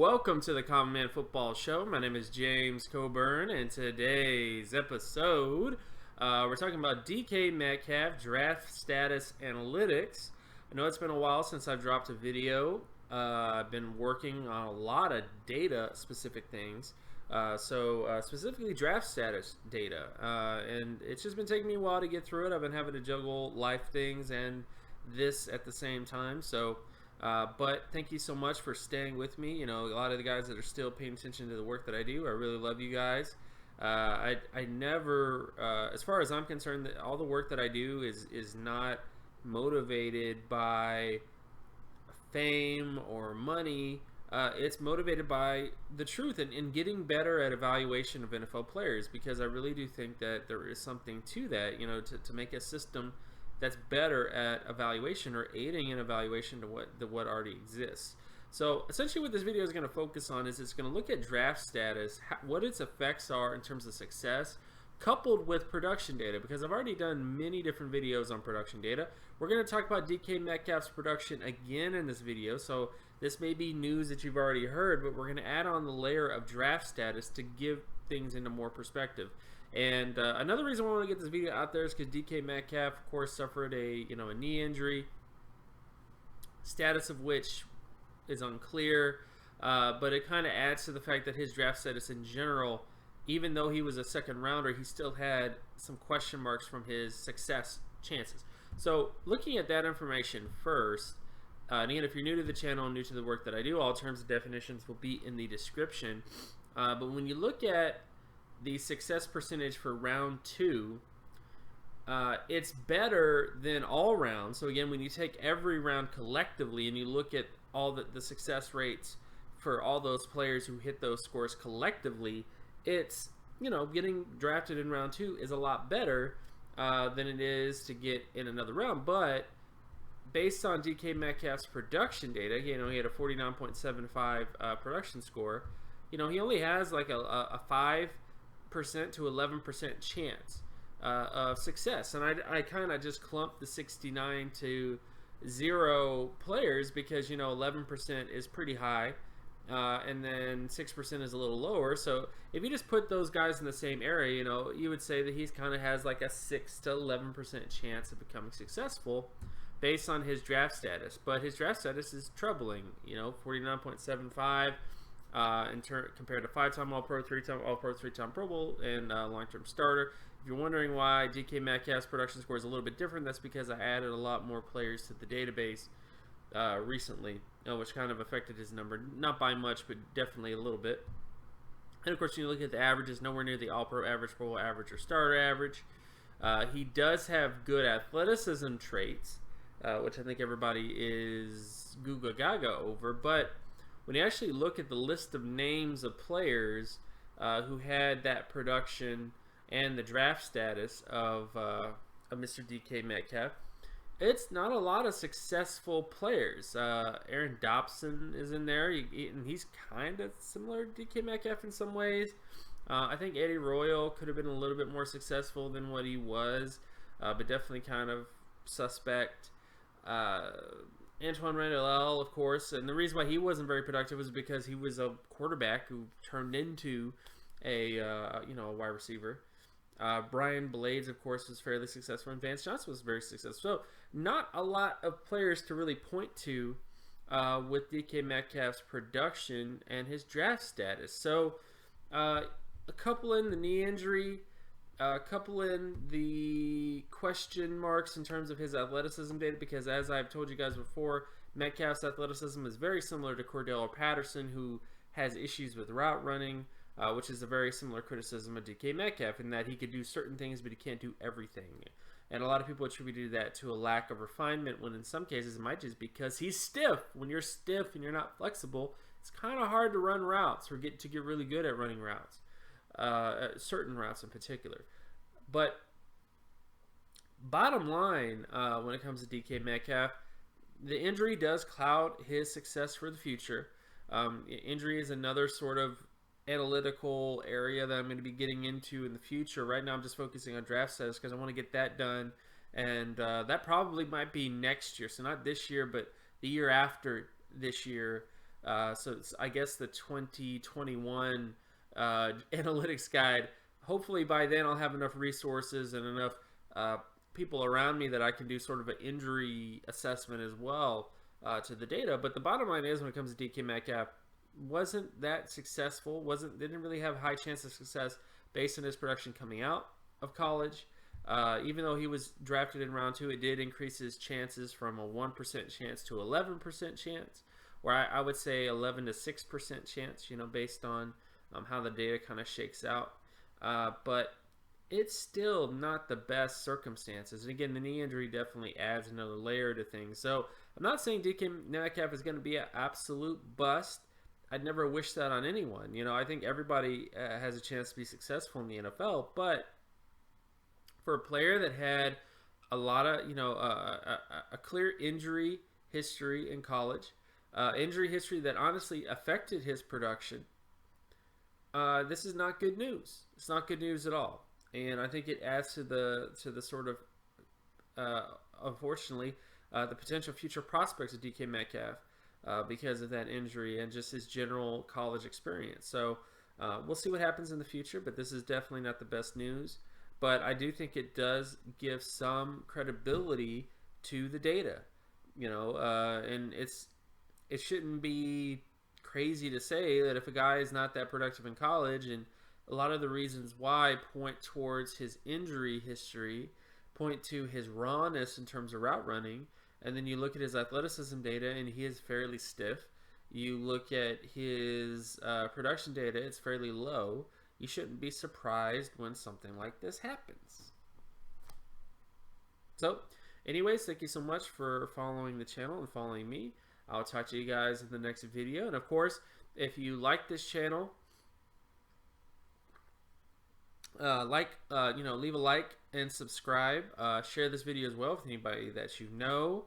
Welcome to the Common Man Football Show. My name is James Coburn, and today's episode, we're talking about DK Metcalf Draft Status Analytics. I know it's been a while since I've dropped a video. I've been working on a lot of data-specific things, specifically draft status data, and it's just been taking me a while to get through it. I've been having to juggle life things and this at the same time, but thank you so much for staying with me. You know, a lot of the guys that are still paying attention to the work that I do, I really love you guys. I never, as far as I'm concerned, all the work that I do is not motivated by fame or money. It's motivated by the truth and getting better at evaluation of NFL players, because I really do think that there is something to that, you know, to make a system that's better at evaluation or aiding in evaluation to what already exists. So essentially what this video is going to focus on is it's going to look at draft status, what its effects are in terms of success, coupled with production data, because I've already done many different videos on production data. We're going to talk about DK Metcalf's production again in this video, so this may be news that you've already heard, but we're going to add on the layer of draft status to give things into more perspective. And another reason why I want to get this video out there is because DK Metcalf, of course, suffered a knee injury, status of which is unclear, but it kind of adds to the fact that his draft status in general, even though he was a second rounder, he still had some question marks from his success chances. So looking at that information first, and again, if you're new to the channel and new to the work that I do, all terms and definitions will be in the description. But when you look at the success percentage for round 2, it's better than all rounds. So again, when you take every round collectively and you look at all the success rates for all those players who hit those scores collectively, it's, you know, getting drafted in round 2 is a lot better than it is to get in another round. But based on DK Metcalf's production data, you know, he had a 49.75 production score. You know, he only has like a 5% to 11% chance of success, and I kind of just clumped the 69 to 0 players because, you know, 11% is pretty high, and then 6% is a little lower. So if you just put those guys in the same area, you know, you would say that he's kind of has like a 6 to 11% chance of becoming successful based on his draft status. But his draft status is troubling, you know, 49.75 compared to 5-time All-Pro, 3-time All-Pro, 3-time Pro Bowl, and long-term starter. If you're wondering why DK Metcalf's production score is a little bit different, that's because I added a lot more players to the database recently, which kind of affected his number. Not by much, but definitely a little bit. And of course, when you look at the averages, nowhere near the All-Pro average, Pro Bowl average, or starter average. He does have good athleticism traits, which I think everybody is Googa Gaga over, but when you actually look at the list of names of players who had that production and the draft status of Mr. DK Metcalf, it's not a lot of successful players. Aaron Dobson is in there, and he's kind of similar to DK Metcalf in some ways. I think Eddie Royal could have been a little bit more successful than what he was, but definitely kind of suspect. Antoine Randall, of course, and the reason why he wasn't very productive was because he was a quarterback who turned into a wide receiver. Brian Blades, of course, was fairly successful, and Vance Johnson was very successful. So not a lot of players to really point to with DK Metcalf's production and his draft status. So a couple in the knee injury, a couple in the question marks in terms of his athleticism data, because as I've told you guys before, Metcalf's athleticism is very similar to Cordell Patterson, who has issues with route running, which is a very similar criticism of DK Metcalf, in that he could do certain things, but he can't do everything. And a lot of people attribute that to a lack of refinement, when in some cases it might just be because he's stiff. When you're stiff and you're not flexible, it's kind of hard to run routes or get really good at running routes. Certain routes in particular. But bottom line, when it comes to DK Metcalf, the injury does cloud his success for the future. Injury is another sort of analytical area that I'm going to be getting into in the future. Right now I'm just focusing on draft status because I want to get that done, and that probably might be next year. So not this year, but the year after this year. So I guess the 2021 analytics guide. Hopefully by then I'll have enough resources and enough people around me that I can do sort of an injury assessment as well to the data. But the bottom line is, when it comes to DK Metcalf, wasn't that successful. Didn't really have a high chance of success based on his production coming out of college. Even though he was drafted in round 2, it did increase his chances from a 1% chance to 11% chance, or I would say 11 to 6% chance, based on how the data kind of shakes out. But it's still not the best circumstances. And again, the knee injury definitely adds another layer to things. So I'm not saying DK Metcalf is going to be an absolute bust. I'd never wish that on anyone. I think everybody has a chance to be successful in the NFL, but for a player that had a lot of, a clear injury history in college, injury history that honestly affected his production, this is not good news. It's not good news at all. And I think it adds to the sort of, unfortunately, the potential future prospects of DK Metcalf because of that injury and just his general college experience. So we'll see what happens in the future, but this is definitely not the best news. But I do think it does give some credibility to the data, and it shouldn't be crazy to say that if a guy is not that productive in college, and a lot of the reasons why point towards his injury history, point to his rawness in terms of route running, and then you look at his athleticism data and he is fairly stiff. You look at his production data, it's fairly low. You shouldn't be surprised when something like this happens. So, anyways, thank you so much for following the channel and following me. I'll talk to you guys in the next video. And of course, if you like this channel, leave a like and subscribe. Share this video as well with anybody that you know.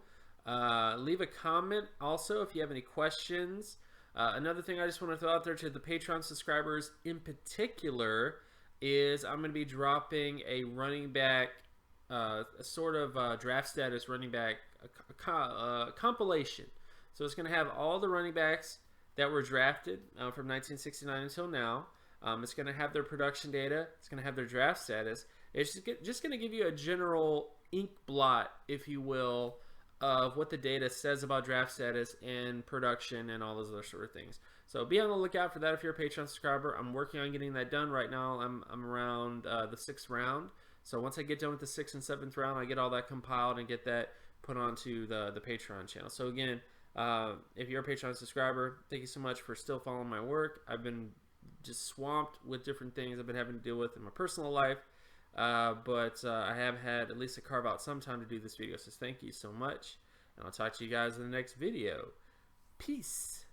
Leave a comment also if you have any questions. Another thing I just want to throw out there to the Patreon subscribers in particular is I'm going to be dropping a running back, a sort of draft status running back compilation. So it's going to have all the running backs that were drafted from 1969 until now. It's going to have their production data. It's going to have their draft status. It's just going to give you a general ink blot, if you will, of what the data says about draft status and production and all those other sort of things. So be on the lookout for that if you're a Patreon subscriber. I'm working on getting that done right now. I'm around the 6th round. So once I get done with the 6th and 7th round, I get all that compiled and get that put onto the Patreon channel. So again, if you're a Patreon subscriber, thank you so much for still following my work. I've been just swamped with different things I've been having to deal with in my personal life. But I have had at least to carve out some time to do this video, so thank you so much, and I'll talk to you guys in the next video. Peace.